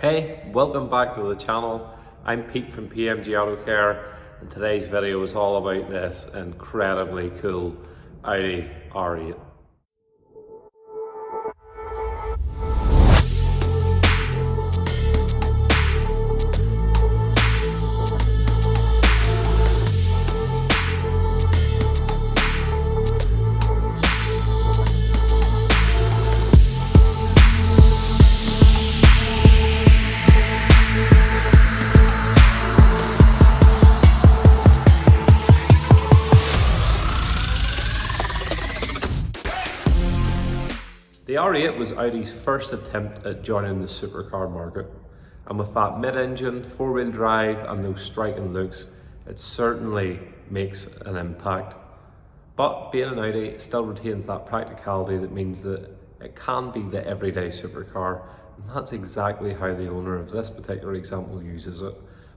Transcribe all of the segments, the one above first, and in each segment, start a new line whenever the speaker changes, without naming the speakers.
Hey, welcome back to the channel. I'm Pete from PMG Auto Care, and today's video is all about this incredibly cool Audi R8. The R8 was Audi's first attempt at joining the supercar market, and with that mid-engine, four-wheel drive and those striking looks, it certainly makes an impact. But being an Audi, it still retains that practicality that means that it can be the everyday supercar, and that's exactly how the owner of this particular example uses it.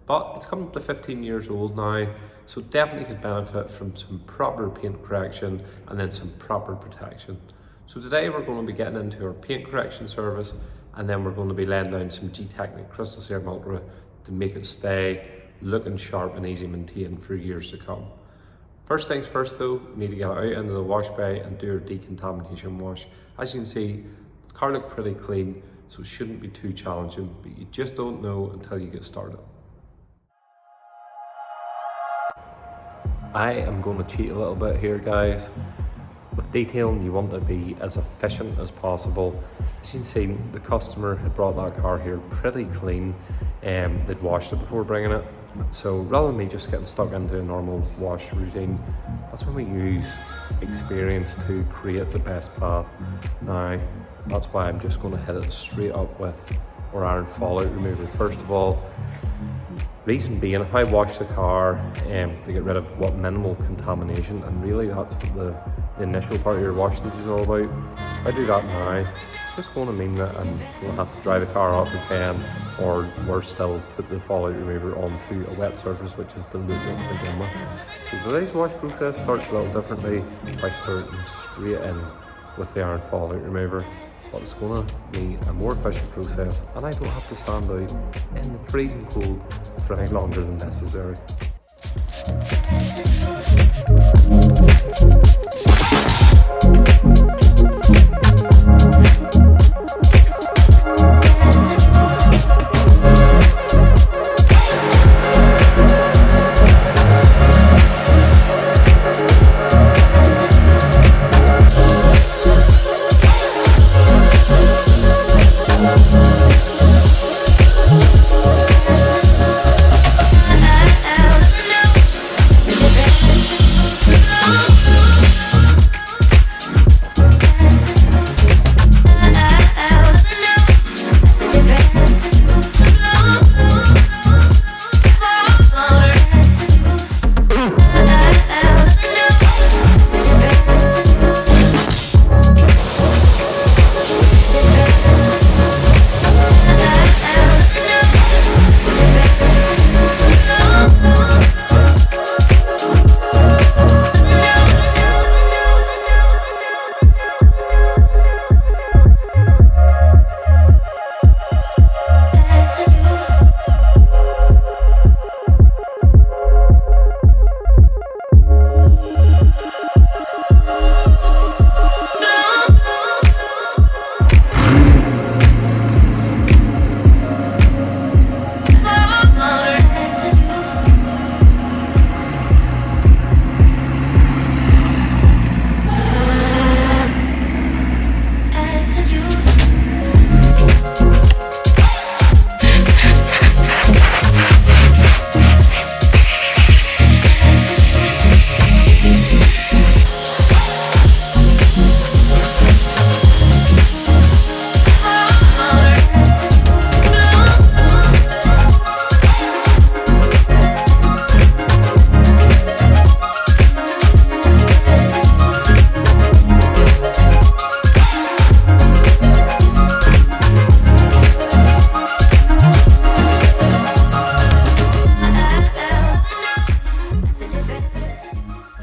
But it's coming up to 15 years old now, so definitely could benefit from some proper paint correction and then some proper protection. So today we're going to be getting into our paint correction service, and then we're going to be laying down some G-Technic Crystal Serum Ultra to make it stay looking sharp and easy maintained for years to come. First things first though, we need to get it out into the wash bay and do our decontamination wash. As you can see, the car looked pretty clean, so it shouldn't be too challenging, but you just don't know until you get started. I am going to cheat a little bit here, guys. With detailing, you want to be as efficient as possible. As you can see, the customer had brought that car here pretty clean. They'd washed it before bringing it. So rather than me just getting stuck into a normal wash routine, that's when we use experience to create the best path. Now, that's why I'm just going to hit it straight up with our iron fallout remover. First of all, reason being, if I wash the car to get rid of what minimal contamination, and really that's what the initial part of your wash stage is all about. If I do that now, it's just going to mean that I'm going to have to dry the car off again, or worse still, put the fallout remover onto a wet surface which is diluted to begin with. So today's wash process starts a little differently by starting straight in with the iron fallout remover, but it's going to be a more efficient process, and I don't have to stand out in the freezing cold for any longer than necessary.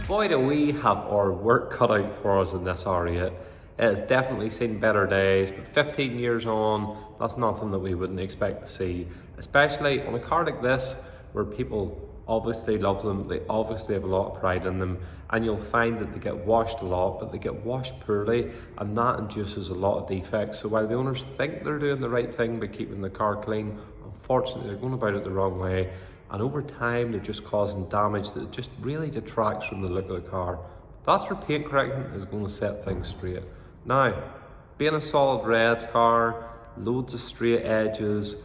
Boy, do we have our work cut out for us in this R8. It has definitely seen better days, but 15 years on, that's nothing that we wouldn't expect to see, especially on a car like this, where people obviously love them, they obviously have a lot of pride in them, and you'll find that they get washed a lot, but they get washed poorly, and that induces a lot of defects. So while the owners think they're doing the right thing by keeping the car clean, unfortunately they're going about it the wrong way, and over time they're just causing damage that just really detracts from the look of the car. That's where paint correction is going to set things straight. Now, being a solid red car, loads of straight edges,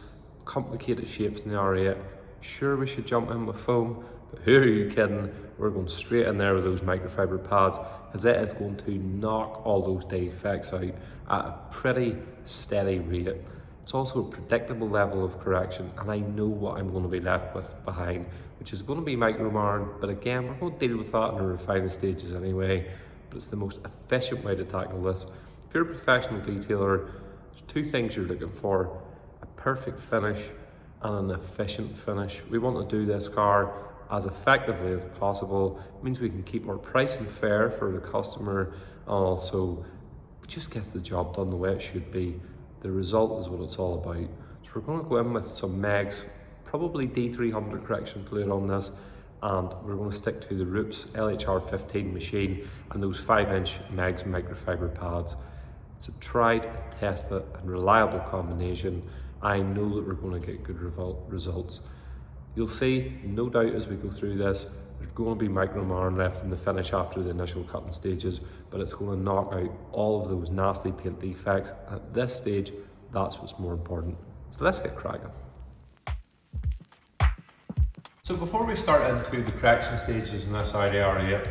complicated shapes in the R8, sure we should jump in with foam, but who are you kidding? We're going straight in there with those microfiber pads, because it is going to knock all those defects out at a pretty steady rate. It's also a predictable level of correction, and I know what I'm going to be left with behind, which is going to be micro marring, but again, we're going to deal with that in the refining stages anyway, but it's the most efficient way to tackle this. If you're a professional detailer, there's two things you're looking for: a perfect finish and an efficient finish. We want to do this car as effectively as possible. It means we can keep our pricing fair for the customer, and also it just gets the job done the way it should be. The result is what it's all about. So we're going to go in with some Megs, probably D300 correction fluid on this, and we're going to stick to the Roops LHR15 machine and those 5-inch Megs microfiber pads. It's a tried, tested and reliable combination. I know that we're going to get good results. You'll see, no doubt, as we go through this, there's going to be micro marring left in the finish after the initial cutting stages, but it's going to knock out all of those nasty paint defects. At this stage, that's what's more important. So let's get cracking. So before we start into the correction stages in this Audi R8,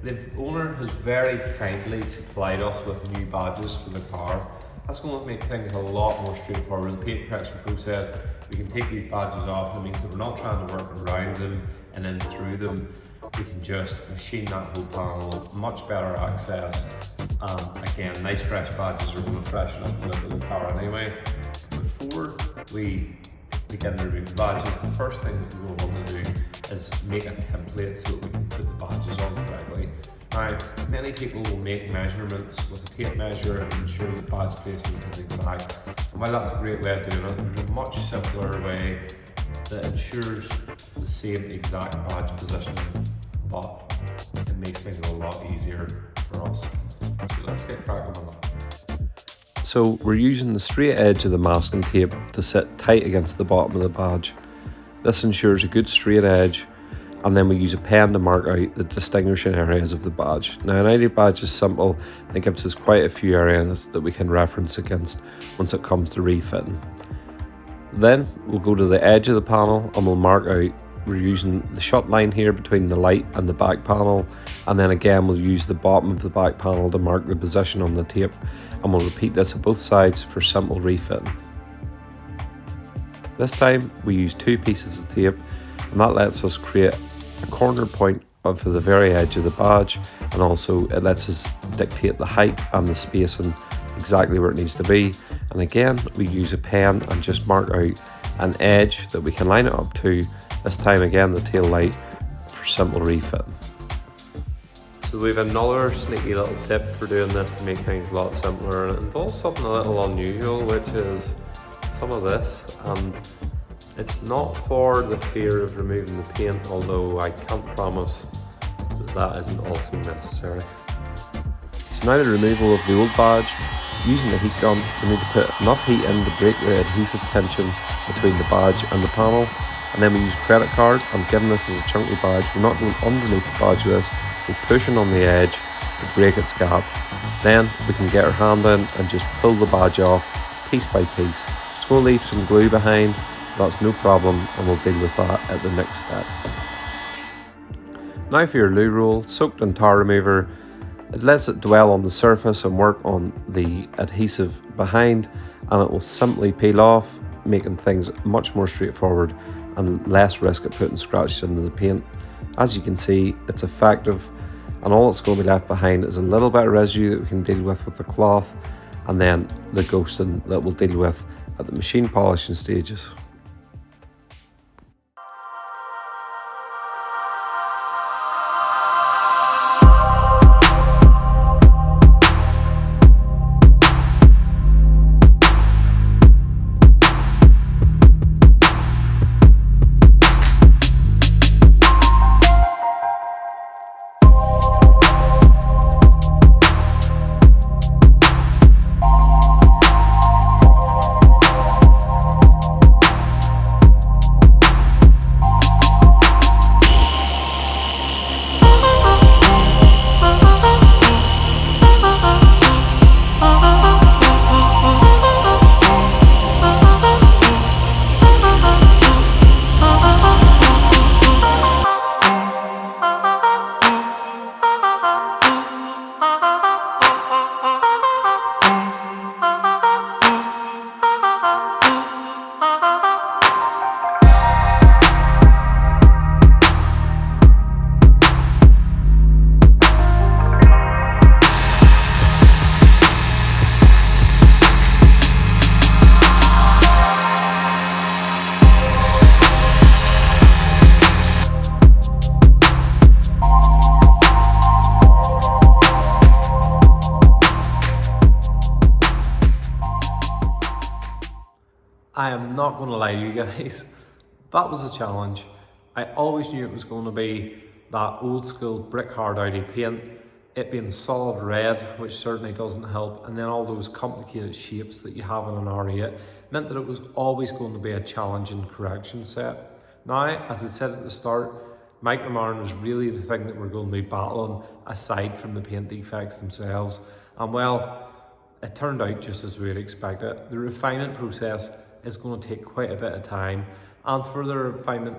the owner has very kindly supplied us with new badges for the car. That's going to make things a lot more straightforward. The paint correction process, we can take these badges off, and it means that we're not trying to work around them and then through them. We can just machine that whole panel, much better access. Again, nice fresh badges are going to freshen up the look of the car anyway. Before we begin to remove the badges, the first thing that we will want to do is make a template so that we can put the badges on correctly. Now, many people will make measurements with a tape measure and ensure the badge placement is exact. And while that's a great way of doing it, there's a much simpler way that ensures the same exact badge positioning, but it makes things a lot easier for us. So let's get cracking on that. So we're using the straight edge of the masking tape to sit tight against the bottom of the badge. This ensures a good straight edge, and then we use a pen to mark out the distinguishing areas of the badge. Now, an ID badge is simple and it gives us quite a few areas that we can reference against once it comes to refitting. Then we'll go to the edge of the panel and we'll mark out, we're using the shut line here between the light and the back panel, and then again we'll use the bottom of the back panel to mark the position on the tape, and we'll repeat this at both sides for simple refitting. This time we use 2 pieces of tape, and that lets us create a corner point for the very edge of the badge, and also it lets us dictate the height and the spacing exactly where it needs to be. And again, we use a pen and just mark out an edge that we can line it up to, this time again the tail light, for simple refitting. So we have another sneaky little tip for doing this to make things a lot simpler, and it involves something a little unusual, which is some of this. And it's not for the fear of removing the paint, although I can't promise that that isn't also necessary. So now the removal of the old badge, using the heat gun, we need to put enough heat in to break the adhesive tension between the badge and the panel, and then we use a credit card, and given this is a chunky badge, we're not going underneath the badge with this, we're pushing on the edge to break its gap. Then we can get our hand in and just pull the badge off piece by piece. It's going to leave some glue behind, that's no problem, and we'll deal with that at the next step. Now for your loo roll, soaked in tar remover. It lets it dwell on the surface and work on the adhesive behind, and it will simply peel off, making things much more straightforward and less risk of putting scratches into the paint. As you can see, it's effective, and all that's going to be left behind is a little bit of residue that we can deal with the cloth, and then the ghosting that we'll deal with at the machine polishing stages. I am not going to lie to you guys, that was a challenge. I always knew it was going to be that old school brick hard Audi paint, it being solid red, which certainly doesn't help, and then all those complicated shapes that you have in an R8 meant that it was always going to be a challenging correction set. Now, as I said at the start, micromarring was really the thing that we're going to be battling aside from the paint defects themselves. And well, it turned out just as we had expected. The refinement process is going to take quite a bit of time, and for the refinement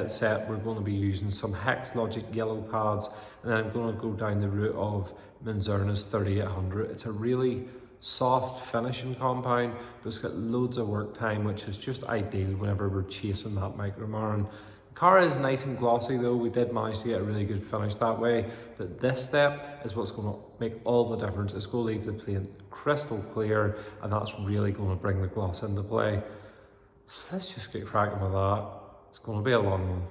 set we're going to be using some Hex Logic yellow pads, and then I'm going to go down the route of Manzurna's 3800. It's a really soft finishing compound, but it's got loads of work time, which is just ideal whenever we're chasing that micromarring. The car is nice and glossy though. We did manage to get a really good finish that way, but this step is what's going to make all the difference. It's going to leave the paint crystal clear, and that's really going to bring the gloss into play. So let's just get cracking with that. It's going to be a long one.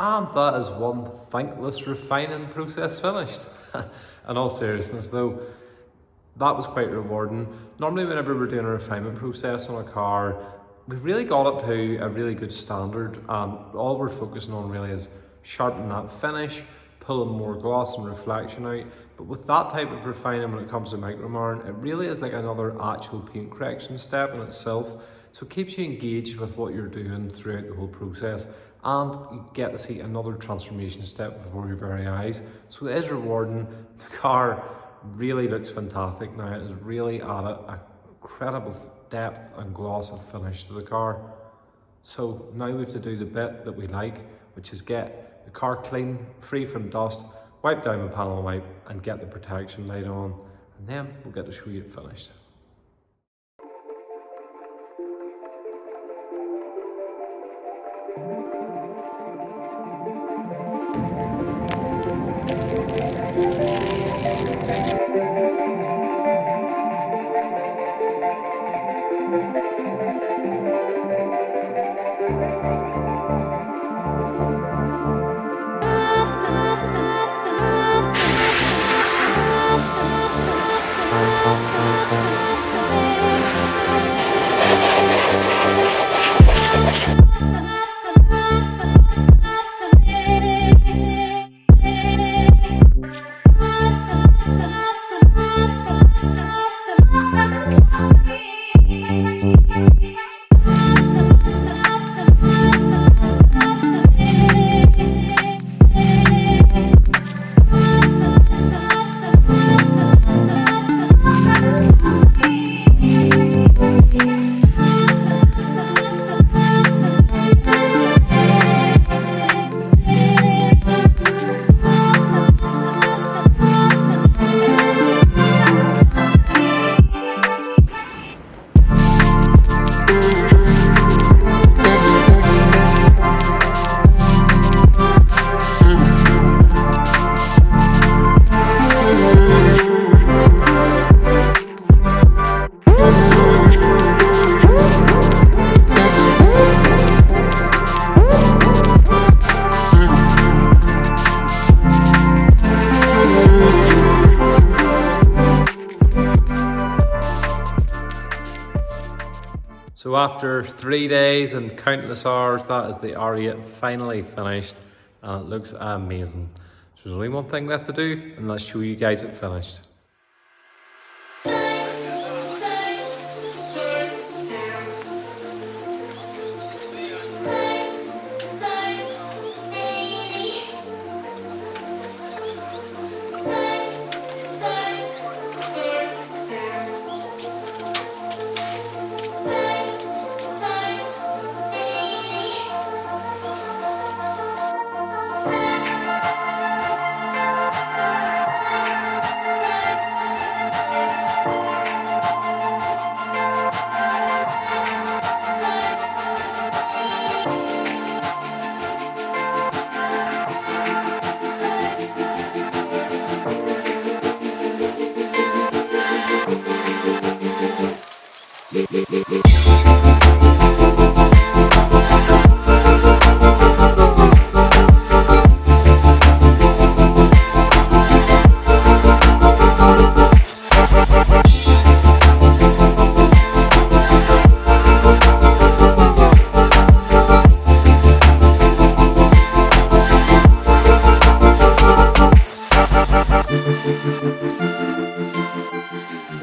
And that is one thankless refining process finished. In all seriousness though, that was quite rewarding. Normally whenever we're doing a refinement process on a car, we've really got it to a really good standard, and all we're focusing on really is sharpening that finish, pulling more gloss and reflection out. But with that type of refining, when it comes to micromarring, it really is like another actual paint correction step in itself. So it keeps you engaged with what you're doing throughout the whole process, and you get to see another transformation step before your very eyes. So it is rewarding. The car really looks fantastic now. It has really added a incredible depth and gloss of finish to the car. So now we have to do the bit that we like, which is get the car clean, free from dust, wipe down the panel wipe, and get the protection light on, and then we'll get to show you it finished. So after 3 days and countless hours, that is the R8 finally finished, and it looks amazing. So there's only one thing left to do, and let's show you guys it finished.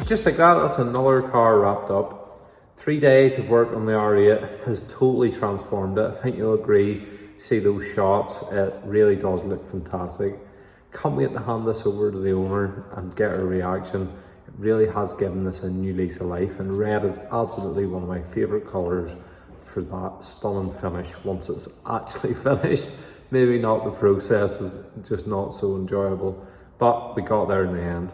just like that, that's another car wrapped up. 3 days of work on the R8 has totally transformed it. I think you'll agree, see those shots, it really does look fantastic. Can't wait to hand this over to the owner and get her reaction. It really has given this a new lease of life, and red is absolutely one of my favourite colours for that stunning finish once it's actually finished. Maybe not, the process is just not so enjoyable, but we got there in the end.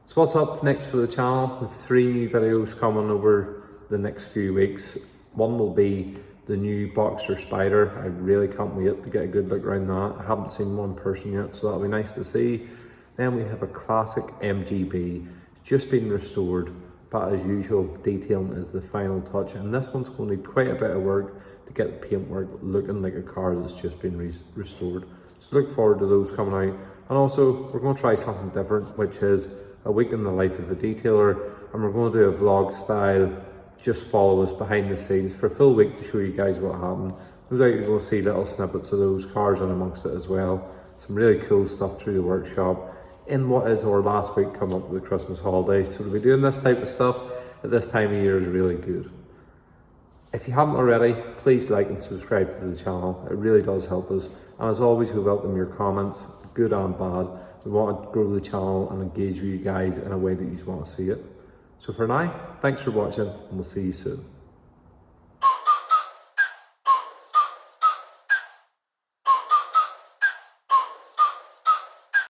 So what's up next for the channel? We have 3 new videos coming over the next few weeks. One will be the new Boxster Spider. I really can't wait to get a good look around that. I haven't seen one in person yet, so that'll be nice to see. Then we have a classic MGB. It's just been restored, but as usual, detailing is the final touch, and this one's going to need quite a bit of work to get the paintwork looking like a car that's just been restored. So look forward to those coming out. And also, we're going to try something different, which is a week in the life of a detailer, and we're going to do a vlog style. Just follow us behind the scenes for a full week to show you guys what happened. No doubt you're going to see little snippets of those cars in amongst it as well. Some really cool stuff through the workshop in what is our last week coming up with the Christmas holidays. So to be doing this type of stuff at this time of year is really good. If you haven't already, please like and subscribe to the channel. It really does help us. And as always, we welcome your comments, good and bad. We want to grow the channel and engage with you guys in a way that you want to see it. So for now, thanks for watching, and we'll see you soon.